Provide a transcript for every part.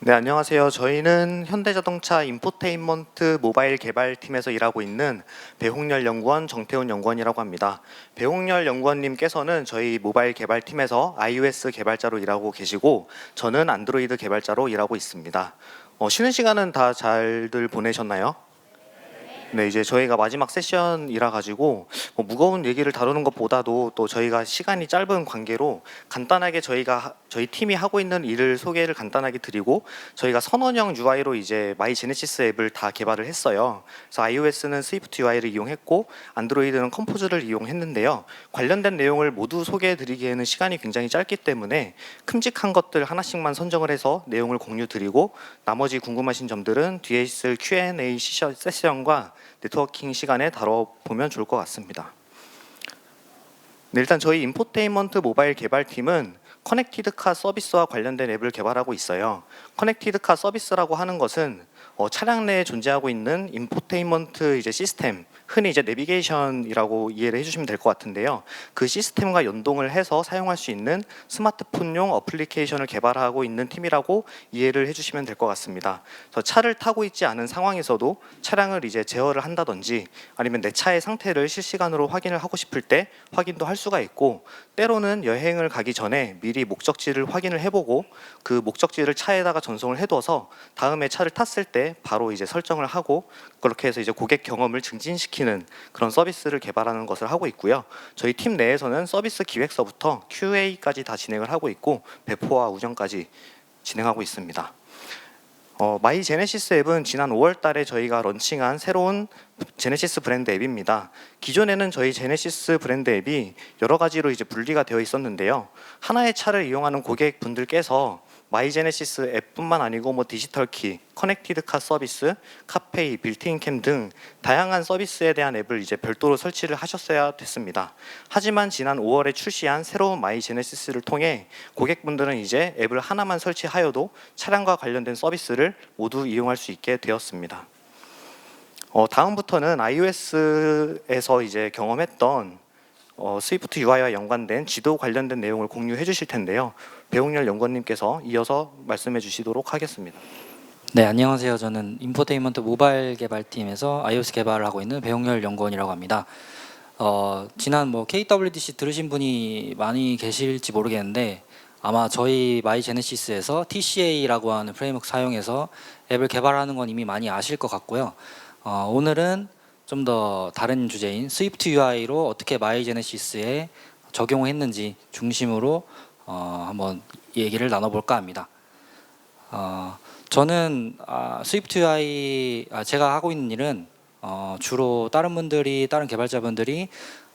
네, 안녕하세요. 저희는 현대자동차 인포테인먼트 모바일 개발팀에서 일하고 있는 배홍렬 연구원, 정태훈 연구원이라고 합니다. 배홍렬 연구원님께서는 저희 모바일 개발팀에서 iOS 개발자로 일하고 계시고, 저는 안드로이드 개발자로 일하고 있습니다. 쉬는 시간은 다 잘들 보내셨나요? 네, 이제 저희가 마지막 세션이라 가지고 무거운 얘기를 다루는 것보다도 또 저희가 시간이 짧은 관계로 간단하게 저희 팀이 하고 있는 일을 소개를 간단하게 드리고, 저희가 선원형 UI로 이제 마이 제네시스 앱을 다 개발을 했어요. 그래서 iOS는 스위프트 UI를 이용했고 안드로이드는 컴포즈를 이용했는데요. 관련된 내용을 모두 소개해 드리기에는 시간이 굉장히 짧기 때문에 큼직한 것들 하나씩만 선정을 해서 내용을 공유 드리고, 나머지 궁금하신 점들은 뒤에 있을 Q&A 세션과 네트워킹 시간에 다뤄보면 좋을 것 같습니다. 네, 일단 저희 인포테인먼트 모바일 개발팀은 커넥티드카 서비스와 관련된 앱을 개발하고 있어요. 커넥티드카 서비스라고 하는 것은 차량 내에 존재하고 있는 인포테인먼트 이제 시스템, 흔히 이제 내비게이션이라고 이해를 해주시면 될 것 같은데요. 그 시스템과 연동을 해서 사용할 수 있는 스마트폰용 어플리케이션을 개발하고 있는 팀이라고 이해를 해주시면 될 것 같습니다. 그래서 차를 타고 있지 않은 상황에서도 차량을 이제 제어를 한다든지, 아니면 내 차의 상태를 실시간으로 확인을 하고 싶을 때 확인도 할 수가 있고, 때로는 여행을 가기 전에 미리 목적지를 확인을 해보고 그 목적지를 차에다가 전송을 해둬서 다음에 차를 탔을 때 바로 이제 설정을 하고, 그렇게 해서 이제 고객 경험을 증진시키는 그런 서비스를 개발하는 것을 하고 있고요. 저희 팀 내에서는 서비스 기획서부터 QA까지 다 진행을 하고 있고, 배포와 운영까지 진행하고 있습니다. 마이 제네시스 앱은 지난 5월 달에 저희가 런칭한 새로운 제네시스 브랜드 앱입니다. 기존에는 저희 제네시스 브랜드 앱이 여러 가지로 이제 분리가 되어 있었는데요. 하나의 차를 이용하는 고객분들께서 마이 제네시스 앱뿐만 아니고 디지털 키, 커넥티드 카 서비스, 카페이, 빌트인 캠 등 다양한 서비스에 대한 앱을 이제 별도로 설치를 하셨어야 됐습니다. 하지만 지난 5월에 출시한 새로운 마이 제네시스를 통해 고객분들은 이제 앱을 하나만 설치하여도 차량과 관련된 서비스를 모두 이용할 수 있게 되었습니다. 다음부터는 iOS에서 이제 경험했던 스위프트 UI와 연관된 지도 관련된 내용을 공유해 주실 텐데요. 배홍렬 연구원님께서 이어서 말씀해 주시도록 하겠습니다. 네, 안녕하세요. 저는 인포테인먼트 모바일 개발팀에서 iOS 개발을 하고 있는 배홍렬 연구원이라고 합니다. 지난 KWDC 들으신 분이 많이 계실지 모르겠는데, 아마 저희 마이 제네시스에서 TCA라고 하는 프레임워크 사용해서 앱을 개발하는 건 이미 많이 아실 것 같고요. 오늘은 좀 더 다른 주제인 스위프트 UI로 어떻게 마이 제네시스에 적용했는지 중심으로 한번 얘기를 나눠볼까 합니다. 저는 스위프트 UI 제가 하고 있는 일은 주로 다른 개발자분들이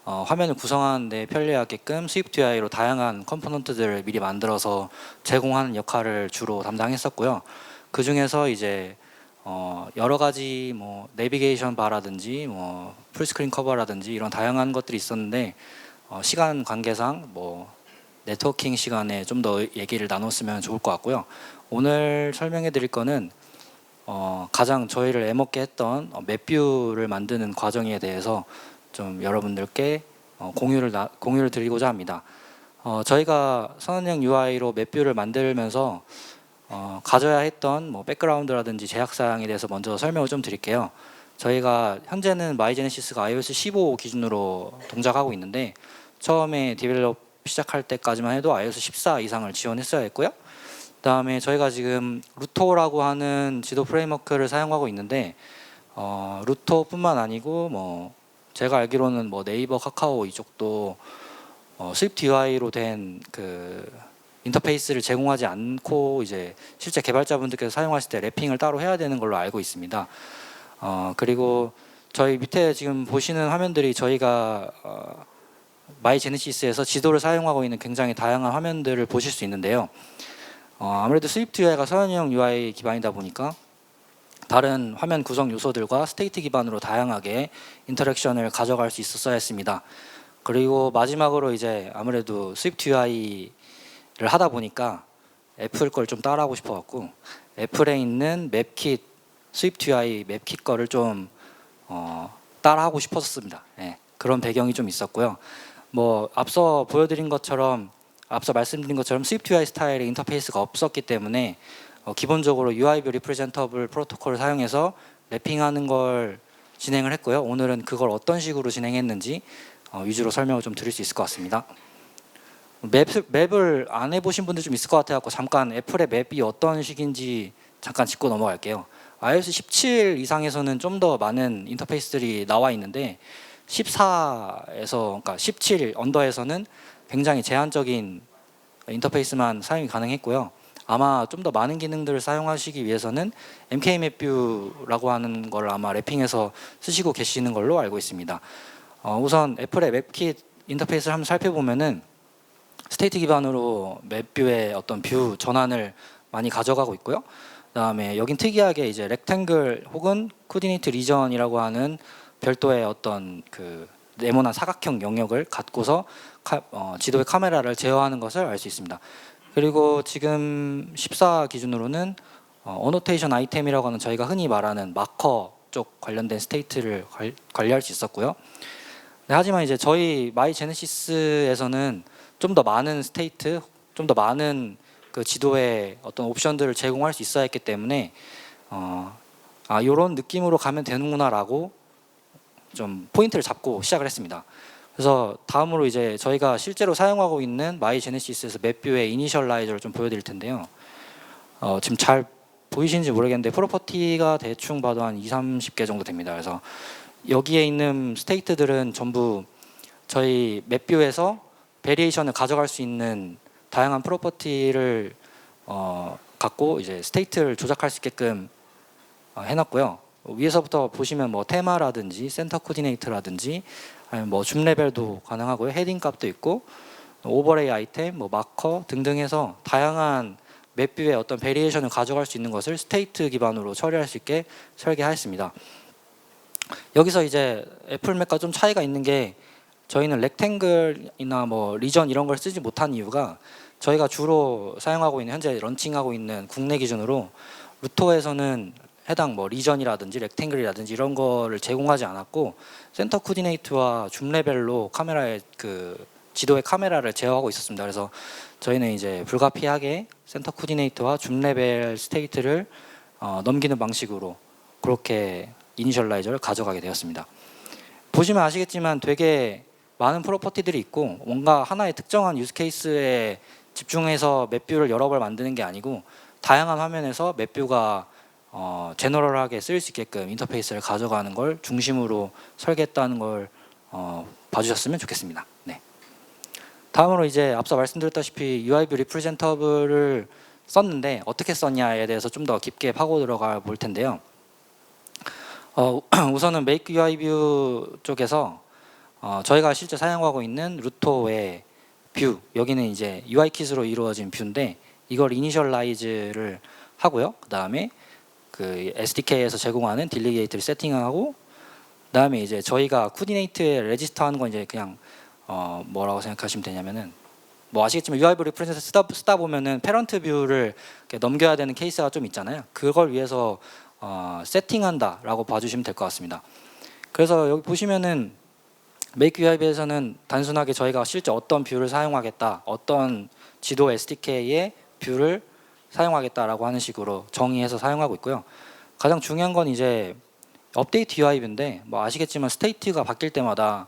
화면을 구성하는데 편리하게끔 스위프트 UI로 다양한 컴포넌트들을 미리 만들어서 제공하는 역할을 주로 담당했었고요. 그 중에서 이제 여러 가지 내비게이션 바라든지 풀스크린 커버라든지 이런 다양한 것들이 있었는데, 시간 관계상 네트워킹 시간에 좀 더 얘기를 나눴으면 좋을 것 같고요. 오늘 설명해 드릴 거는 가장 저희를 애먹게 했던 맵뷰를 만드는 과정에 대해서 좀 여러분들께 공유를 드리고자 합니다. 저희가 선언형 UI로 맵뷰를 만들면서 가져야 했던 백그라운드라든지 제약사항에 대해서 먼저 설명을 좀 드릴게요. 저희가 현재는 마이 제네시스가 iOS 15 기준으로 동작하고 있는데, 처음에 디벨롭 시작할 때까지만 해도 iOS 14 이상을 지원했어야 했고요. 그 다음에 저희가 지금 루토라고 하는 지도 프레임워크를 사용하고 있는데, 루토뿐만 아니고 제가 알기로는 네이버, 카카오 이쪽도 스위프트 UI로 된 그 인터페이스를 제공하지 않고 이제 실제 개발자분들께서 사용하실 때 랩핑을 따로 해야 되는 걸로 알고 있습니다. 그리고 저희 밑에 지금 보시는 화면들이 저희가 마이 제네시스에서 지도를 사용하고 있는 굉장히 다양한 화면들을 보실 수 있는데요. 아무래도 스위프트 UI가 선언형 UI 기반이다 보니까 다른 화면 구성 요소들과 스테이트 기반으로 다양하게 인터랙션을 가져갈 수 있었어야 했습니다. 그리고 마지막으로 이제 아무래도 스위프트 UI를 하다 보니까 애플 걸 좀 따라하고 싶어갖고 애플에 있는 맵킷, 스위프트 UI 맵킷 거를 좀 따라하고 싶었습니다. 네, 그런 배경이 좀 있었고요. 앞서 말씀드린 것처럼 스위프트 UI 스타일의 인터페이스가 없었기 때문에 기본적으로 UIB 리프레젠터블 프로토콜을 사용해서 랩핑하는 걸 진행을 했고요. 오늘은 그걸 어떤 식으로 진행했는지 위주로 설명을 좀 드릴 수 있을 것 같습니다. 맵을 안 해보신 분들 좀 있을 것 같아서 잠깐 애플의 맵이 어떤 식인지 잠깐 짚고 넘어갈게요. iOS 17 이상에서는 좀 더 많은 인터페이스들이 나와 있는데 14에서 그러니까 17 언더에서는 굉장히 제한적인 인터페이스만 사용이 가능했고요. 아마 좀 더 많은 기능들을 사용하시기 위해서는 MK맵뷰라고 하는 걸 아마 랩핑해서 쓰시고 계시는 걸로 알고 있습니다. 우선 애플의 맵킷 인터페이스를 한번 살펴보면은 스테이트 기반으로 맵뷰의 어떤 뷰 전환을 많이 가져가고 있고요. 그다음에 여긴 특이하게 이제 렉탱글 혹은 코디네이트 리전이라고 하는 별도의 어떤 그 네모난 사각형 영역을 갖고서 지도의 카메라를 제어하는 것을 알 수 있습니다. 그리고 지금 14 기준으로는 어노테이션 아이템이라고 하는 저희가 흔히 말하는 마커 쪽 관련된 스테이트를 관리할 수 있었고요. 네, 하지만 이제 저희 마이 제네시스에서는 좀 더 많은 스테이트, 좀 더 많은 그 지도의 어떤 옵션들을 제공할 수 있어야 했기 때문에 이런 느낌으로 가면 되는구나라고 좀 포인트를 잡고 시작을 했습니다. 그래서 다음으로 이제 저희가 실제로 사용하고 있는 마이 제네시스에서 맵뷰의 이니셜라이저를 좀 보여드릴 텐데요. 지금 잘 보이시는지 모르겠는데 프로퍼티가 대충 봐도 한 20-30개 정도 됩니다. 그래서 여기에 있는 스테이트들은 전부 저희 맵뷰에서 베리에이션을 가져갈 수 있는 다양한 프로퍼티를 갖고 이제 스테이트를 조작할 수 있게끔 해놨고요. 위에서부터 보시면 뭐 테마라든지 센터 코디네이트라든지 아니면 뭐 줌 레벨도 가능하고요. 헤딩 값도 있고 오버레이 아이템, 뭐 마커 등등 해서 다양한 맵뷰의 어떤 베리에이션을 가져갈 수 있는 것을 스테이트 기반으로 처리할 수 있게 설계하였습니다. 여기서 이제 애플 맥과 좀 차이가 있는 게 저희는 렉탱글이나 뭐 리전 이런 걸 쓰지 못한 이유가 저희가 주로 사용하고 있는 현재 런칭하고 있는 국내 기준으로 루토에서는 해당 뭐 리전이라든지 렉탱글이라든지 이런 거를 제공하지 않았고 센터 코디네이트와 줌 레벨로 카메라의 그 지도의 카메라를 제어하고 있었습니다. 그래서 저희는 이제 불가피하게 센터 코디네이트와 줌 레벨 스테이트를 넘기는 방식으로 그렇게 이니셜라이저를 가져가게 되었습니다. 보시면 아시겠지만 되게 많은 프로퍼티들이 있고 뭔가 하나의 특정한 유즈 케이스에 집중해서 맵뷰를 여러 번 만드는 게 아니고 다양한 화면에서 맵뷰가 제너럴하게 쓰일 수 있게끔 인터페이스를 가져가는 걸 중심으로 설계했다는 걸 봐주셨으면 좋겠습니다. 네. 다음으로 이제 앞서 말씀드렸다시피 UIB 리프레젠터블을 썼는데 어떻게 썼냐에 대해서 좀 더 깊게 파고 들어가 볼 텐데요. 우선은 Make UI View 쪽에서 저희가 실제 사용하고 있는 루토의 뷰, 여기는 이제 UI 킷으로 이루어진 뷰인데 이걸 이니셜라이즈를 하고요. 그 다음에 그 SDK에서 제공하는 딜리게이트를 세팅하고, 그 다음에 이제 저희가 코디네이트에 레지스터하는 건 이제 그냥 뭐라고 생각하시면 되냐면은 뭐 아시겠지만 UI 리프레젠터 쓰다 보면은 패런트 뷰를 넘겨야 되는 케이스가 좀 있잖아요. 그걸 위해서 세팅한다라고 봐주시면 될 것 같습니다. 그래서 여기 보시면은 Make UIB에서는 단순하게 저희가 실제 어떤 뷰를 사용하겠다, 어떤 지도 SDK의 뷰를 사용하겠다라고 하는 식으로 정의해서 사용하고 있고요. 가장 중요한 건 이제 업데이트 UIB인데 뭐 아시겠지만 스테이트가 바뀔 때마다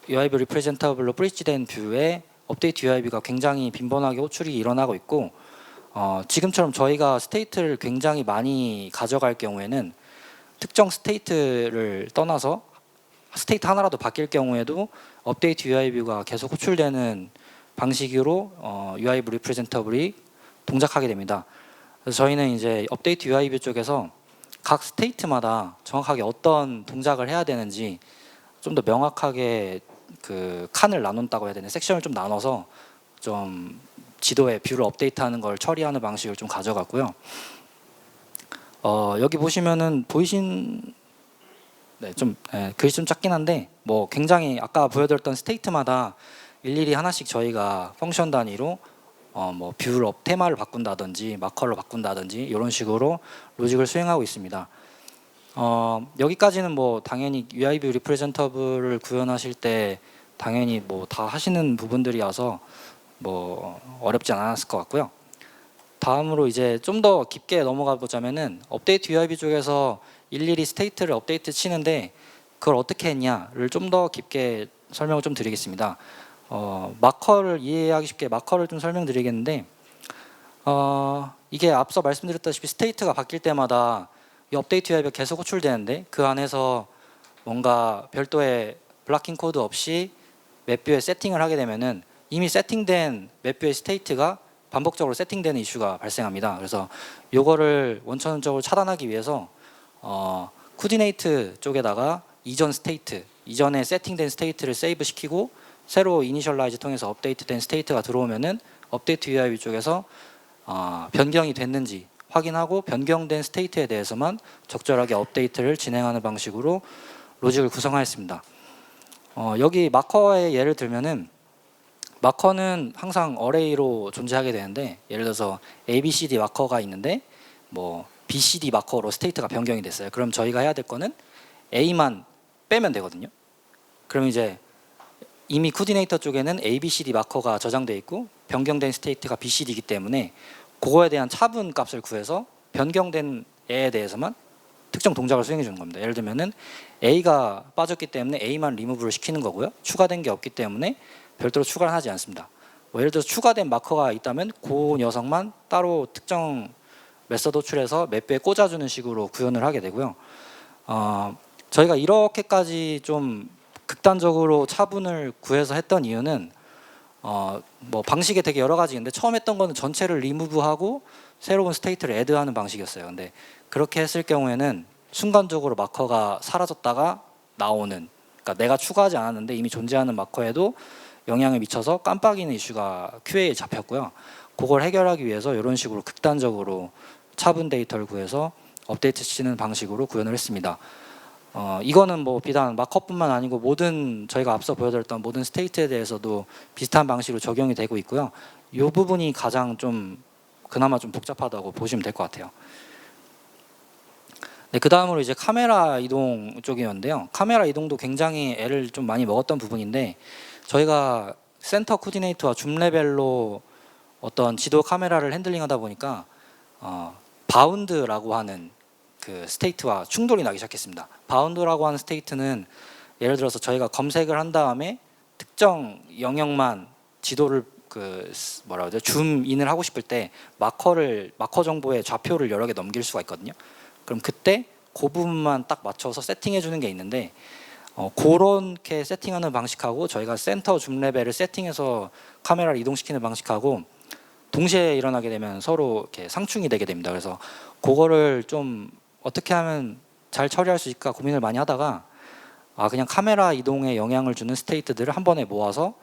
UIB 리프레젠터블로 브릿지된 뷰에 업데이트 UIB가 굉장히 빈번하게 호출이 일어나고 있고 지금처럼 저희가 스테이트를 굉장히 많이 가져갈 경우에는 특정 스테이트를 떠나서 스테이트 하나라도 바뀔 경우에도 업데이트 UIB가 계속 호출되는 방식으로 UIB 리프레젠터블이 동작하게 됩니다. 그래서 저희는 이제 업데이트 UIB 쪽에서 각 스테이트마다 정확하게 어떤 동작을 해야 되는지 좀 더 명확하게 그 칸을 나눈다고 해야 되나, 섹션을 좀 나눠서 좀 지도의 뷰를 업데이트하는 걸 처리하는 방식을 좀 가져갔고요. 여기 보시면은 보이신 글이 좀 작긴 한데 뭐 굉장히 아까 보여드렸던 스테이트마다 일일이 하나씩 저희가 펑션 단위로 뭐 뷰를 테마를 바꾼다든지 마커를 바꾼다든지 이런 식으로 로직을 수행하고 있습니다. 여기까지는 뭐 당연히 UIB 리프레젠터블을 구현하실 때 당연히 뭐 다 하시는 부분들이어서 뭐 어렵지 않았을 것 같고요. 다음으로 이제 좀 더 깊게 넘어가 보자면은 업데이트 UIB 쪽에서 일일이 스테이트를 업데이트 치는데 그걸 어떻게 했냐를 좀 더 깊게 설명을 좀 드리겠습니다. 마커를 이해하기 쉽게 마커를 좀 설명드리겠는데 이게 앞서 말씀드렸다시피 스테이트가 바뀔 때마다 이 업데이트 UIB가 계속 호출되는데 그 안에서 뭔가 별도의 블락킹 코드 없이 맵뷰에 세팅을 하게 되면은 이미 세팅된 맵뷰의 스테이트가 반복적으로 세팅되는 이슈가 발생합니다. 그래서 요거를 원천적으로 차단하기 위해서 코디네이트 쪽에다가 이전 스테이트, 이전에 세팅된 스테이트를 세이브 시키고 새로 이니셜라이즈 통해서 업데이트된 스테이트가 들어오면은 업데이트 UIB 쪽에서 변경이 됐는지 확인하고 변경된 스테이트에 대해서만 적절하게 업데이트를 진행하는 방식으로 로직을 구성하였습니다. 여기 마커의 예를 들면은 마커는 항상 어레이로 존재하게 되는데 예를 들어서 ABCD 마커가 있는데 뭐 BCD 마커로 스테이트가 변경이 됐어요. 그럼 저희가 해야 될 거는 A만 빼면 되거든요. 그럼 이제 이미 코디네이터 쪽에는 ABCD 마커가 저장돼 있고 변경된 스테이트가 BCD이기 때문에 그거에 대한 차분 값을 구해서 변경된 애에 대해서만 특정 동작을 수행해 주는 겁니다. 예를 들면은 A가 빠졌기 때문에 A만 리무브를 시키는 거고요. 추가된 게 없기 때문에 별도로 추가를 하지 않습니다. 뭐 예를 들어서 추가된 마커가 있다면 그 녀석만 따로 특정 메서드 호출해서 맵뷰에 꽂아주는 식으로 구현을 하게 되고요. 저희가 이렇게까지 좀 극단적으로 차분을 구해서 했던 이유는 뭐 방식이 되게 여러 가지인데 처음 했던 거는 전체를 리무브하고 새로운 스테이트를 애드하는 방식이었어요. 근데 그렇게 했을 경우에는 순간적으로 마커가 사라졌다가 나오는, 그러니까 내가 추가하지 않았는데 이미 존재하는 마커에도 영향을 미쳐서 깜빡이는 이슈가 QA에 잡혔고요. 그걸 해결하기 위해서 이런 식으로 극단적으로 차분 데이터를 구해서 업데이트 치는 방식으로 구현을 했습니다. 이거는 뭐 비단 마커뿐만 아니고 모든 저희가 앞서 보여드렸던 모든 스테이트에 대해서도 비슷한 방식으로 적용이 되고 있고요. 이 부분이 가장 좀 그나마 좀 복잡하다고 보시면 될 것 같아요. 네, 그 다음으로 이제 카메라 이동 쪽이었는데요. 카메라 이동도 굉장히 애를 좀 많이 먹었던 부분인데 저희가 센터 코디네이터와 줌 레벨로 어떤 지도 카메라를 핸들링하다 보니까 바운드라고 하는 그 스테이트와 충돌이 나기 시작했습니다. 바운드라고 하는 스테이트는 예를 들어서 저희가 검색을 한 다음에 특정 영역만 지도를 뭐라 그러죠? 줌인을 하고 싶을 때 마커 정보의 좌표를 여러 개 넘길 수가 있거든요. 그럼 그때 그 부분만 딱 맞춰서 세팅해 주는 게 있는데 그렇게 세팅하는 방식하고 저희가 센터 줌 레벨을 세팅해서 카메라를 이동시키는 방식하고 동시에 일어나게 되면 서로 이렇게 상충이 되게 됩니다. 그래서 그거를 좀 어떻게 하면 잘 처리할 수 있을까 고민을 많이 하다가 그냥 카메라 이동에 영향을 주는 스테이트들을 한 번에 모아서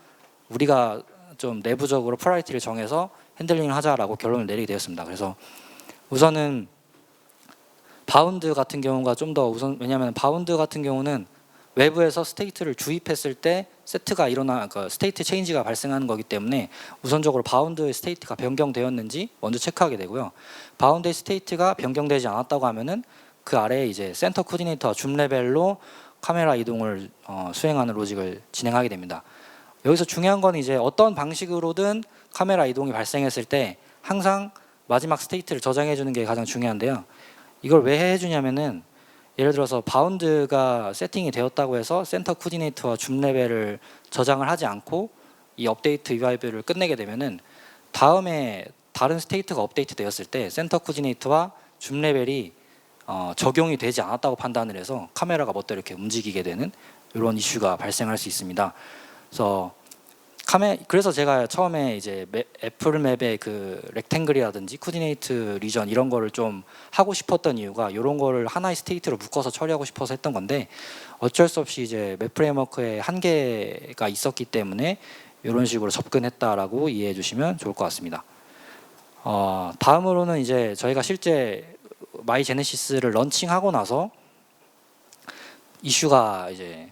우리가 좀 내부적으로 프라이어리티를 정해서 핸들링을 하자라고 결론을 내리게 되었습니다. 그래서 우선은 바운드 같은 경우가 좀 더 우선, 왜냐하면 바운드 같은 경우는 외부에서 스테이트를 주입했을 때 세트가 스테이트 체인지가 발생하는 거기 때문에 우선적으로 바운드의 스테이트가 변경되었는지 먼저 체크하게 되고요. 바운드의 스테이트가 변경되지 않았다고 하면은 그 아래에 이제 센터 코디네이터와 줌 레벨로 카메라 이동을 수행하는 로직을 진행하게 됩니다. 여기서 중요한 건 이제 어떤 방식으로든 카메라 이동이 발생했을 때 항상 마지막 스테이트를 저장해 주는 게 가장 중요한데요. 이걸 왜 해주냐면은 예를 들어서 바운드가 세팅이 되었다고 해서 센터 코디네이터와 줌 레벨을 저장을 하지 않고 이 업데이트 UIB를 끝내게 되면은 다음에 다른 스테이트가 업데이트 되었을 때 센터 코디네이터와 줌 레벨이 적용이 되지 않았다고 판단을 해서 카메라가 멋대로 이렇게 움직이게 되는 이런 이슈가 발생할 수 있습니다. 그래서 제가 처음에 이제 애플 맵의 그 렉탱글이라든지 코디네이트 리전 이런 거를 좀 하고 싶었던 이유가 이런 거를 하나의 스테이트로 묶어서 처리하고 싶어서 했던 건데 어쩔 수 없이 이제 맵 프레임워크에 한계가 있었기 때문에 이런 식으로 접근했다라고 이해해 주시면 좋을 것 같습니다. 다음으로는 이제 저희가 실제 마이 제네시스를 런칭하고 나서 이슈가 이제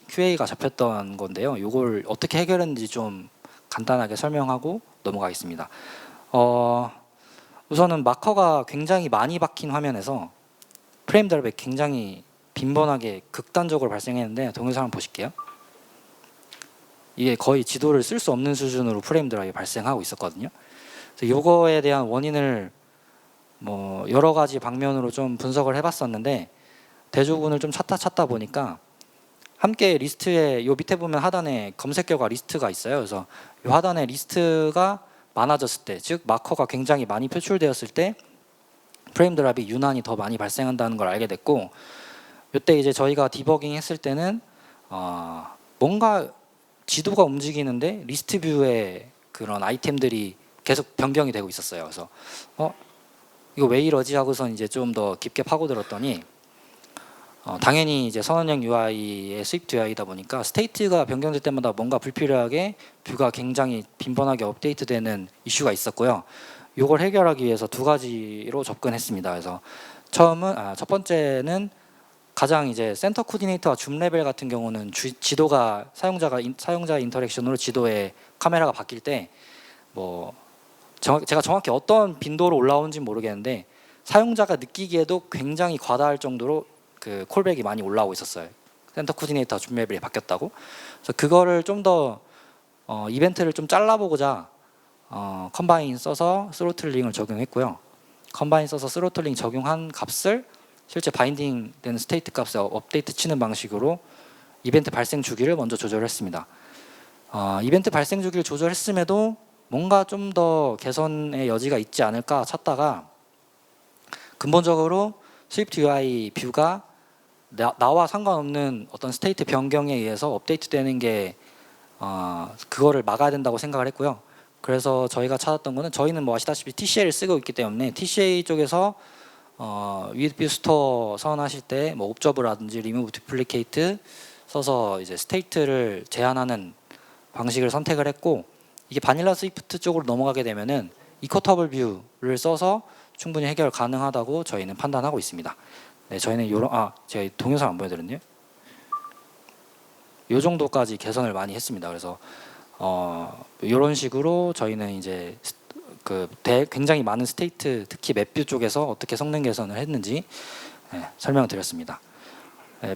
QA가 잡혔던 건데요. 이걸 어떻게 해결했는지 좀 간단하게 설명하고 넘어가겠습니다. 우선은 마커가 굉장히 많이 박힌 화면에서 프레임 드랍이 굉장히 빈번하게 극단적으로 발생했는데 동영상 한번 보실게요. 이게 거의 지도를 쓸 수 없는 수준으로 프레임 드랍이 발생하고 있었거든요. 그래서 이거에 대한 원인을 뭐 여러 가지 방면으로 좀 분석을 해봤었는데 대조군을 좀 찾다 보니까 함께 리스트에 요 밑에 보면 하단에 검색 결과 리스트가 있어요. 그래서 요 하단에 리스트가 많아졌을 때, 즉 마커가 굉장히 많이 표출되었을 때 프레임 드랍이 유난히 더 많이 발생한다는 걸 알게 됐고, 이때 이제 저희가 디버깅 했을 때는 뭔가 지도가 움직이는데 리스트 뷰에 그런 아이템들이 계속 변경이 되고 있었어요. 그래서 이거 왜 이러지 하고선 이제 좀 더 깊게 파고들었더니 당연히 이제 선언형 UI의 스위프트 UI이다 보니까 스테이트가 변경될 때마다 뭔가 불필요하게 뷰가 굉장히 빈번하게 업데이트되는 이슈가 있었고요. 이걸 해결하기 위해서 두 가지로 접근했습니다. 그래서 첫 번째는 가장 이제 센터 코디네이터와 줌 레벨 같은 경우는 지도가 사용자 인터랙션으로 지도에 카메라가 바뀔 때 뭐 제가 정확히 어떤 빈도로 올라오는지 모르겠는데 사용자가 느끼기에도 굉장히 과다할 정도로 그 콜백이 많이 올라오고 있었어요. 센터 코디네이터 줌 레벨이 바뀌었다고. 그래서 그거를 좀 더 이벤트를 좀 잘라보고자 컴바인 써서 스로틀링을 적용했고요. 컴바인 써서 스로틀링 적용한 값을 실제 바인딩 되는 스테이트 값에 업데이트 치는 방식으로 이벤트 발생 주기를 먼저 조절했습니다. 이벤트 발생 주기를 조절했음에도 뭔가 좀 더 개선의 여지가 있지 않을까 찾다가 근본적으로 스위프트 UI 뷰가 나와 상관없는 어떤 스테이트 변경에 의해서 업데이트 되는 게 그거를 막아야 된다고 생각을 했고요. 그래서 저희가 찾았던 거는 저희는 뭐 아시다시피 TCA를 쓰고 있기 때문에 TCA 쪽에서 위드 스토어 선언하실 때 뭐 옵저브라든지 리무브 듀플리케이트 써서 이제 스테이트를 제한하는 방식을 선택을 했고, 이게 바닐라 스위프트 쪽으로 넘어가게 되면은 이코터블 뷰를 써서 충분히 해결 가능하다고 저희는 판단하고 있습니다. 네, 저희는 제가 동영상 안 보여드렸네요. 요 정도까지 개선을 많이 했습니다. 그래서 이런 식으로 저희는 이제 굉장히 많은 스테이트, 특히 맵뷰 쪽에서 어떻게 성능 개선을 했는지 설명을 드렸습니다.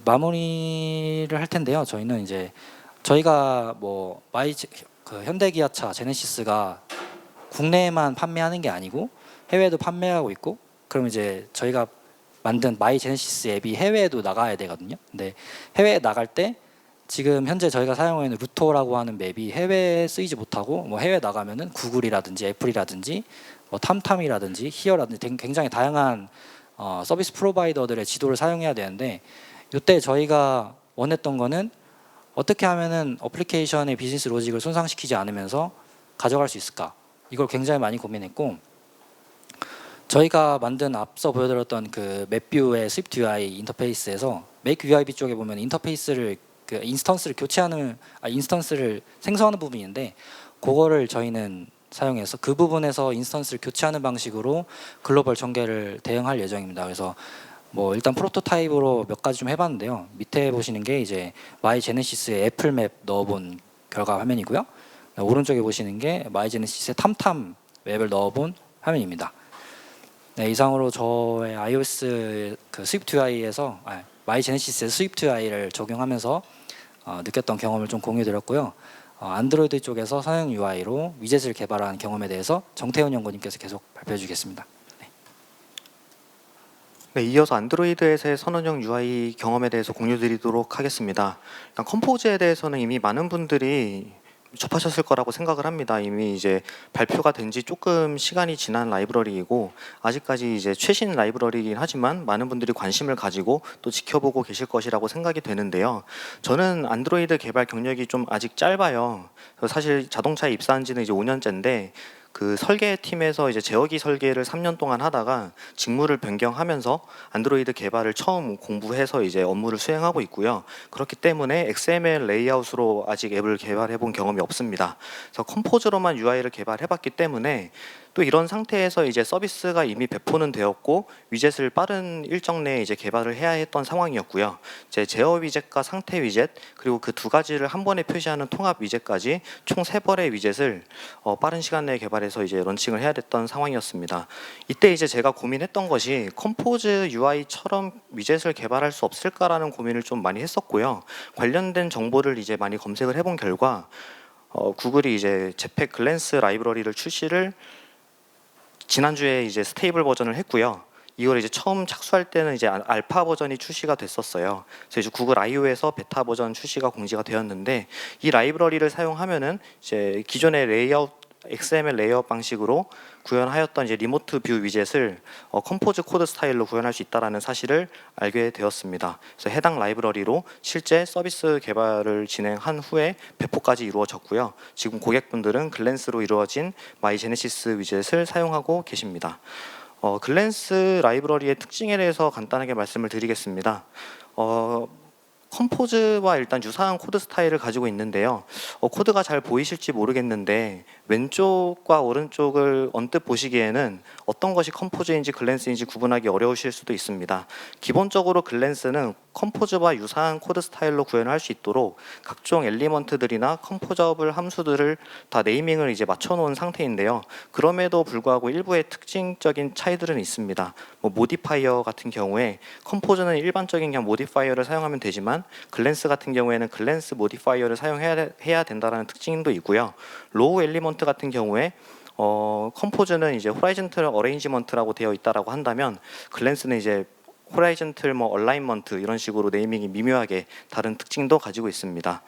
마무리를 할 텐데요. 저희는 이제 저희가 뭐 현대기아차 제네시스가 국내에만 판매하는 게 아니고 해외에도 판매하고 있고, 그럼 이제 저희가 만든 마이 제네시스 앱이 해외에도 나가야 되거든요. 근데 해외에 나갈 때 지금 현재 저희가 사용하고 있는 루토라고 하는 맵이 해외에 쓰이지 못하고, 뭐 해외 나가면은 구글이라든지 애플이라든지 뭐 탐탐이라든지 히어라든지 굉장히 다양한 서비스 프로바이더들의 지도를 사용해야 되는데, 이때 저희가 원했던 거는 어떻게 하면은 어플리케이션의 비즈니스 로직을 손상시키지 않으면서 가져갈 수 있을까? 이걸 굉장히 많이 고민했고, 저희가 만든 앞서 보여드렸던 그 맵뷰의 스위프트 UI 인터페이스에서 메이크 UIB 쪽에 보면 인터페이스를 인스턴스를 생성하는 부분인데, 그거를 저희는 사용해서 그 부분에서 인스턴스를 교체하는 방식으로 글로벌 전개를 대응할 예정입니다. 그래서 뭐 일단 프로토타입으로 몇 가지 좀 해봤는데요. 밑에 보시는 게 이제 마이 제네시스의 애플맵 넣어본 결과 화면이고요. 오른쪽에 보시는 게 마이 제네시스의 탐탐 맵을 넣어본 화면입니다. 네, 이상으로 저의 iOS 그 스위프트 UI에서 마이 제네시스의 스위프트 UI를 적용하면서 느꼈던 경험을 좀 공유드렸고요. 안드로이드 쪽에서 선형 UI로 위젯을 개발한 경험에 대해서 정태훈 연구님께서 계속 발표해 주겠습니다. 네, 이어서 안드로이드에서의 선언형 UI 경험에 대해서 공유드리도록 하겠습니다. 일단 컴포즈에 대해서는 이미 많은 분들이 접하셨을 거라고 생각을 합니다. 이미 이제 발표가 된 지 조금 시간이 지난 라이브러리이고, 아직까지 이제 최신 라이브러리이긴 하지만 많은 분들이 관심을 가지고 또 지켜보고 계실 것이라고 생각이 되는데요. 저는 안드로이드 개발 경력이 좀 아직 짧아요. 사실 자동차에 입사한 지는 이제 5년째인데 그 설계팀에서 이제 제어기 설계를 3년 동안 하다가 직무를 변경하면서 안드로이드 개발을 처음 공부해서 이제 업무를 수행하고 있고요. 그렇기 때문에 XML 레이아웃으로 아직 앱을 개발해 본 경험이 없습니다. 그래서 컴포즈로만 UI를 개발해 봤기 때문에 또 이런 상태에서 이제 서비스가 이미 배포는 되었고 위젯을 빠른 일정 내에 이제 개발을 해야 했던 상황이었고요. 이제 제어 위젯과 상태 위젯, 그리고 그 두 가지를 한 번에 표시하는 통합 위젯까지 총 3벌의 위젯을 빠른 시간 내에 개발해서 이제 런칭을 해야 됐던 상황이었습니다. 이때 이제 제가 고민했던 것이 컴포즈 UI처럼 위젯을 개발할 수 없을까라는 고민을 좀 많이 했었고요. 관련된 정보를 이제 많이 검색을 해본 결과 구글이 이제 제팩 글랜스 라이브러리를 출시를 지난주에 이제 스테이블 버전을 했고요. 이걸 이제 처음 착수할 때는 이제 알파 버전이 출시가 됐었어요. 그래서 이제 구글 I/O에서 베타 버전 출시가 공지가 되었는데, 이 라이브러리를 사용하면은 이제 기존의 레이아웃 XML 레이아웃 방식으로 구현하였던 이제 리모트 뷰 위젯을 컴포즈 코드 스타일로 구현할 수 있다라는 사실을 알게 되었습니다. 그래서 해당 라이브러리로 실제 서비스 개발을 진행한 후에 배포까지 이루어졌고요. 지금 고객분들은 글랜스로 이루어진 마이 제네시스 위젯을 사용하고 계십니다. 글랜스 라이브러리의 특징에 대해서 간단하게 말씀을 드리겠습니다. 컴포즈와 일단 유사한 코드 스타일을 가지고 있는데요. 코드가 잘 보이실지 모르겠는데 왼쪽과 오른쪽을 언뜻 보시기에는 어떤 것이 컴포즈인지 글랜스인지 구분하기 어려우실 수도 있습니다. 기본적으로 글랜스는 컴포즈와 유사한 코드 스타일로 구현할 수 있도록 각종 엘리먼트들이나 컴포저블 함수들을 다 네이밍을 이제 맞춰놓은 상태인데요. 그럼에도 불구하고 일부의 특징적인 차이들은 있습니다. 모디파이어 같은 경우에 컴포즈는 일반적인 그냥 모디파이어를 사용하면 되지만 글랜스 같은 경우에는 글랜스 모디파이어를 사용해야 된다는 특징도 있고요. 로우 엘리먼트 같은 경우에 컴포즈는 이제 호라이즌털 어레인지먼트라고 되어 있다라고 한다면 글랜스는 이제 호라이즌털 얼라인먼트 이런 식으로 네이밍이 미묘하게 다른 특징도 가지고 있습니다.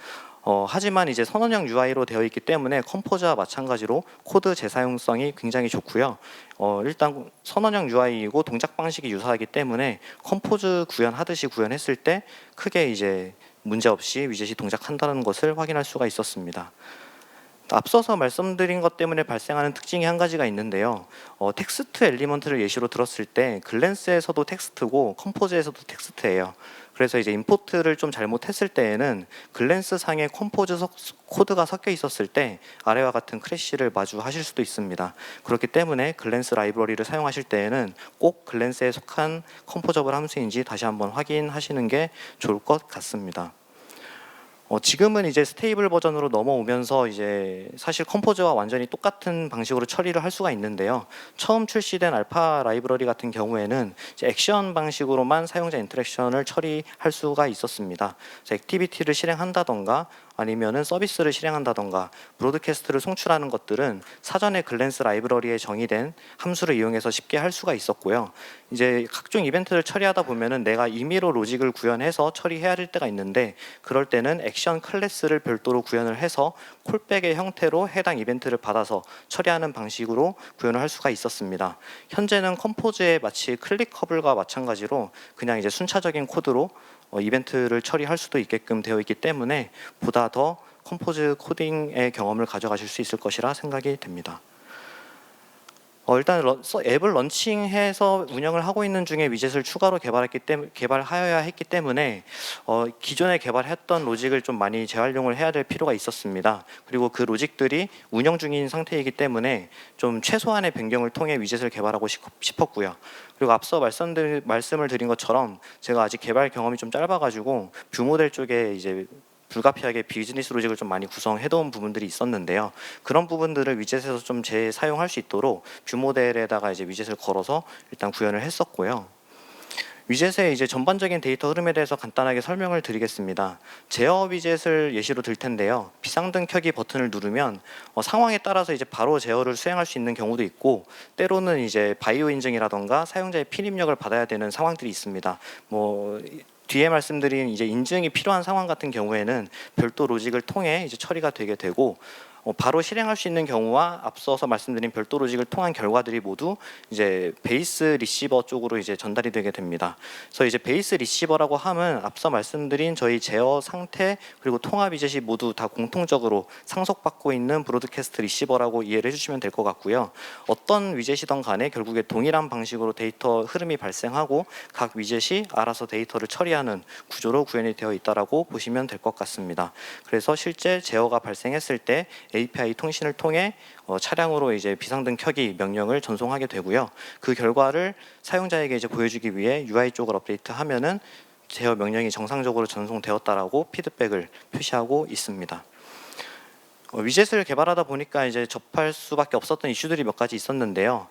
하지만 이제 선언형 UI로 되어 있기 때문에 컴포즈와 마찬가지로 코드 재사용성이 굉장히 좋고요. 일단 선언형 UI이고 동작 방식이 유사하기 때문에 컴포즈 구현하듯이 구현했을 때 크게 이제 문제 없이 위젯이 동작한다는 것을 확인할 수가 있었습니다. 앞서서 말씀드린 것 때문에 발생하는 특징이 한 가지가 있는데요. 텍스트 엘리먼트를 예시로 들었을 때 글랜스에서도 텍스트고 컴포즈에서도 텍스트예요. 그래서 이제 임포트를 좀 잘못했을 때에는 글랜스 상의 컴포즈 코드가 섞여 있었을 때 아래와 같은 크래시를 마주하실 수도 있습니다. 그렇기 때문에 글랜스 라이브러리를 사용하실 때에는 꼭 글랜스에 속한 컴포저블 함수인지 다시 한번 확인하시는 게 좋을 것 같습니다. 지금은 이제 스테이블 버전으로 넘어오면서 이제 사실 컴포즈와 완전히 똑같은 방식으로 처리를 할 수가 있는데요. 처음 출시된 알파 라이브러리 같은 경우에는 이제 액션 방식으로만 사용자 인터랙션을 처리할 수가 있었습니다. 그래서 액티비티를 실행한다던가 아니면은 서비스를 실행한다던가 브로드캐스트를 송출하는 것들은 사전에 글랜스 라이브러리에 정의된 함수를 이용해서 쉽게 할 수가 있었고요. 이제 각종 이벤트를 처리하다 보면은 내가 임의로 로직을 구현해서 처리해야 할 때가 있는데, 그럴 때는 액션 클래스를 별도로 구현을 해서 콜백의 형태로 해당 이벤트를 받아서 처리하는 방식으로 구현을 할 수가 있었습니다. 현재는 컴포즈의 마치 클릭커블과 마찬가지로 그냥 이제 순차적인 코드로 이벤트를 처리할 수도 있게끔 되어 있기 때문에 보다 더 컴포즈 코딩의 경험을 가져가실 수 있을 것이라 생각이 됩니다. 일단 앱을 런칭해서 운영을 하고 있는 중에 위젯을 추가로 개발하여야 했기 때문에 기존에 개발했던 로직을 좀 많이 재활용을 해야 될 필요가 있었습니다. 그리고 그 로직들이 운영 중인 상태이기 때문에 좀 최소한의 변경을 통해 위젯을 개발하고 싶었고요. 그리고 앞서 말씀을 드린 것처럼 제가 아직 개발 경험이 좀 짧아가지고 뷰 모델 쪽에 이제 불가피하게 비즈니스 로직을 좀 많이 구성해놓은 부분들이 있었는데요. 그런 부분들을 위젯에서 좀 재사용할 수 있도록 뷰 모델에다가 이제 위젯을 걸어서 일단 구현을 했었고요. 위젯의 이제 전반적인 데이터 흐름에 대해서 간단하게 설명을 드리겠습니다. 제어 위젯을 예시로 들 텐데요. 비상등 켜기 버튼을 누르면 상황에 따라서 이제 바로 제어를 수행할 수 있는 경우도 있고, 때로는 이제 바이오 인증이라던가 사용자의 필 입력을 받아야 되는 상황들이 있습니다. 뒤에 말씀드린 이제 인증이 필요한 상황 같은 경우에는 별도 로직을 통해 이제 처리가 되게 되고, 바로 실행할 수 있는 경우와 앞서서 말씀드린 별도 로직을 통한 결과들이 모두 이제 베이스 리시버 쪽으로 이제 전달이 되게 됩니다. 그래서 이제 베이스 리시버라고 함은 앞서 말씀드린 저희 제어 상태 그리고 통합 위젯이 모두 다 공통적으로 상속받고 있는 브로드캐스트 리시버라고 이해를 해주시면 될 것 같고요. 어떤 위젯이든 간에 결국에 동일한 방식으로 데이터 흐름이 발생하고 각 위젯이 알아서 데이터를 처리하는 구조로 구현이 되어 있다라고 보시면 될 것 같습니다. 그래서 실제 제어가 발생했을 때 API 통신을 통해 차량으로 이제 비상등 켜기 명령을 전송하게 되고요. 그 결과를 사용자에게 이제 보여주기 위해 UI 쪽을 업데이트하면은 제어 명령이 정상적으로 전송되었다라고 피드백을 표시하고 있습니다. 위젯을 개발하다 보니까 이제 접할 수밖에 없었던 이슈들이 몇 가지 있었는데요.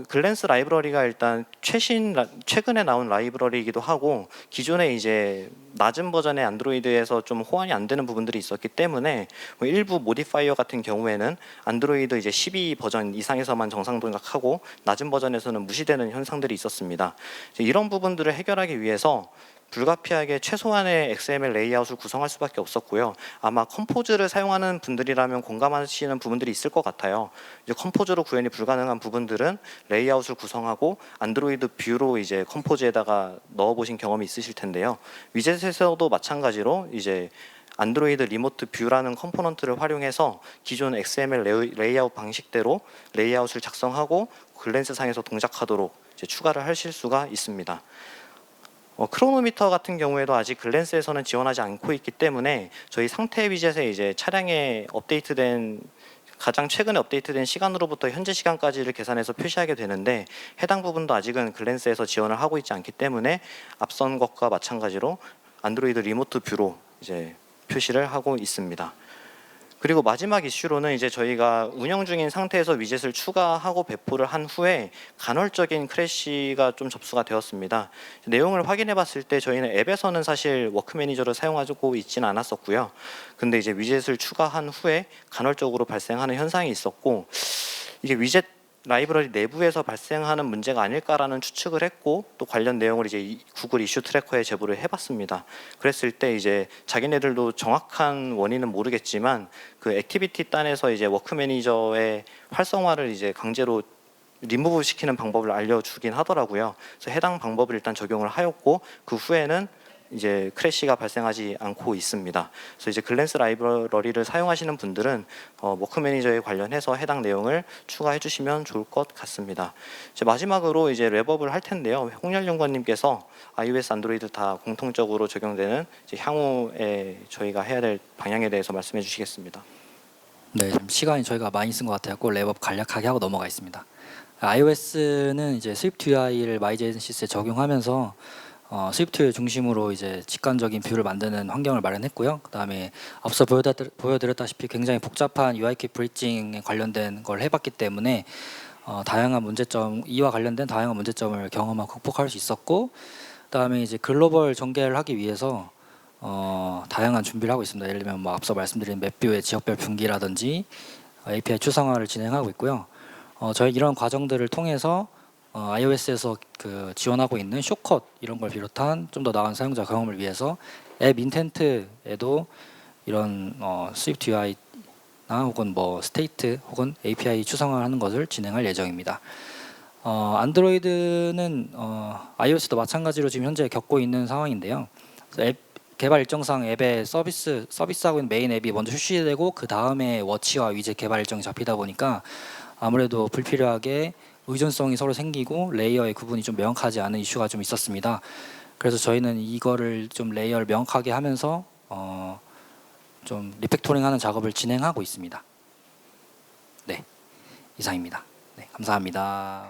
글랜스 라이브러리가 일단 최근에 나온 라이브러리이기도 하고 기존에 이제 낮은 버전의 안드로이드에서 좀 호환이 안 되는 부분들이 있었기 때문에 뭐 일부 모디파이어 같은 경우에는 안드로이드 이제 12 버전 이상에서만 정상 동작하고 낮은 버전에서는 무시되는 현상들이 있었습니다. 이제 이런 부분들을 해결하기 위해서 불가피하게 최소한의 XML 레이아웃을 구성할 수밖에 없었고요. 아마 컴포즈를 사용하는 분들이라면 공감하시는 부분들이 있을 것 같아요. 이제 컴포즈로 구현이 불가능한 부분들은 레이아웃을 구성하고 안드로이드 뷰로 이제 컴포즈에다가 넣어보신 경험이 있으실 텐데요. 위젯에서도 마찬가지로 이제 안드로이드 리모트 뷰라는 컴포넌트를 활용해서 기존 XML 레이아웃 방식대로 레이아웃을 작성하고 글랜스 상에서 동작하도록 이제 추가를 하실 수가 있습니다. 크로노미터 같은 경우에도 아직 글랜스에서는 지원하지 않고 있기 때문에 저희 상태 위젯에 이제 차량에 업데이트된 가장 최근에 업데이트된 시간으로부터 현재 시간까지를 계산해서 표시하게 되는데 해당 부분도 아직은 글랜스에서 지원을 하고 있지 않기 때문에 앞선 것과 마찬가지로 안드로이드 리모트 뷰로 이제 표시를 하고 있습니다. 그리고 마지막 이슈로는 이제 저희가 운영 중인 상태에서 위젯을 추가하고 배포를 한 후에 간헐적인 크래시가 좀 접수가 되었습니다. 내용을 확인해 봤을 때 저희는 앱에서는 사실 워크 매니저를 사용하고 있지는 않았었고요. 근데 이제 위젯을 추가한 후에 간헐적으로 발생하는 현상이 있었고 이게 위젯 라이브러리 내부에서 발생하는 문제가 아닐까라는 추측을 했고 또 관련 내용을 이제 구글 이슈 트래커에 제보를 해봤습니다. 그랬을 때 이제 자기네들도 정확한 원인은 모르겠지만 그 액티비티 단에서 이제 워크 매니저의 활성화를 이제 강제로 리무브 시키는 방법을 알려주긴 하더라고요. 그래서 해당 방법을 일단 적용을 하였고 그 후에는 이제 크래시가 발생하지 않고 있습니다. 그래서 이제 글랜스 라이브러리를 사용하시는 분들은 워크 매니저에 관련해서 해당 내용을 추가해 주시면 좋을 것 같습니다. 이제 마지막으로 이제 랩업을 할 텐데요. 홍열 연구원님께서 iOS, 안드로이드 다 공통적으로 적용되는 이제 향후에 저희가 해야 될 방향에 대해서 말씀해 주시겠습니다. 네, 좀 시간이 저희가 많이 쓴 것 같아요. 랩업 간략하게 하고 넘어가겠습니다. iOS는 이제 스위프트 UI를 마이제네시스에 적용하면서 스위프트 중심으로 이제 직관적인 뷰를 만드는 환경을 마련했고요. 그다음에 앞서 보여드렸다시피 굉장히 복잡한 UIKey 브릿징에 관련된 걸 해봤기 때문에 다양한 문제점, 이와 관련된 다양한 문제점을 경험하고 극복할 수 있었고, 그다음에 이제 글로벌 전개를 하기 위해서 다양한 준비를 하고 있습니다. 예를 들면 뭐 앞서 말씀드린 맵뷰의 지역별 분기라든지 API 추상화를 진행하고 있고요. 저희 이런 과정들을 통해서 iOS에서 그 지원하고 있는 숏컷 이런 걸 비롯한 좀 더 나은 사용자 경험을 위해서 앱 인텐트에도 이런 스위프트 UI나 혹은 뭐 스테이트 혹은 API 추상화하는 것을 진행할 예정입니다. 안드로이드는 iOS도 마찬가지로 지금 현재 겪고 있는 상황인데요. 그래서 앱 개발 일정상 앱의 서비스하고 있는 메인 앱이 먼저 출시되고 그 다음에 워치와 위젯 개발 일정이 잡히다 보니까 아무래도 불필요하게 의존성이 서로 생기고 레이어의 구분이 좀 명확하지 않은 이슈가 좀 있었습니다. 그래서 저희는 이거를 좀 레이어를 명확하게 하면서 좀 리팩토링하는 작업을 진행하고 있습니다. 네, 이상입니다. 네, 감사합니다.